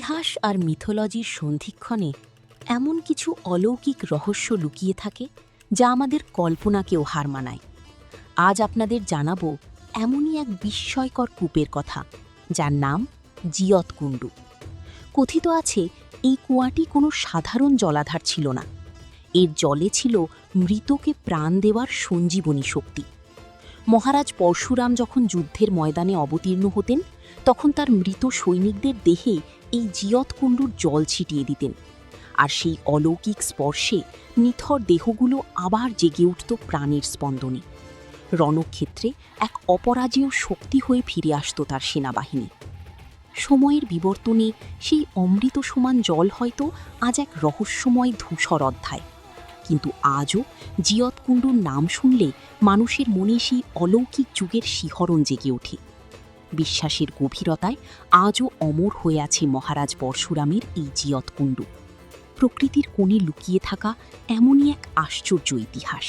ইতিহাস আর মিথোলজির সন্ধিক্ষণে এমন কিছু অলৌকিক রহস্য লুকিয়ে থাকে যা আমাদের কল্পনাকেও হার মানায়। আজ আপনাদের জানাবো এমনই এক বিস্ময়কর কূপের কথা, যার নাম জিয়ত কুণ্ডু। কথিত আছে এই কুয়াটি কোনো সাধারণ জলাধার ছিল না, এর জলে ছিল মৃতকে প্রাণ দেওয়ার সঞ্জীবনী শক্তি। মহারাজ পরশুরাম যখন যুদ্ধের ময়দানে অবতীর্ণ হতেন, তখন তার মৃত সৈনিকদের দেহে এই জিয়ত কুণ্ডুর জল ছিটিয়ে দিতেন, আর সেই অলৌকিক স্পর্শে নিথর দেহগুলো আবার জেগে উঠত প্রাণের স্পন্দনে। রণক্ষেত্রে এক অপরাজেয় শক্তি হয়ে ফিরে আসত তার সেনাবাহিনী। সময়ের বিবর্তনে সেই অমৃত সমান জল হয়তো আজ এক রহস্যময় ধূসর অধ্যায়, কিন্তু আজও জিয়ত কুণ্ডুর নাম শুনলে মানুষের মনে সেই অলৌকিক যুগের শিহরণ জেগে ওঠে। বিশ্বাসের গভীরতায় আজও অমর হয়ে আছে মহারাজ পরশুরামের এই জিয়ত কুণ্ডু, প্রকৃতির কোণে লুকিয়ে থাকা এমনই এক আশ্চর্য ইতিহাস।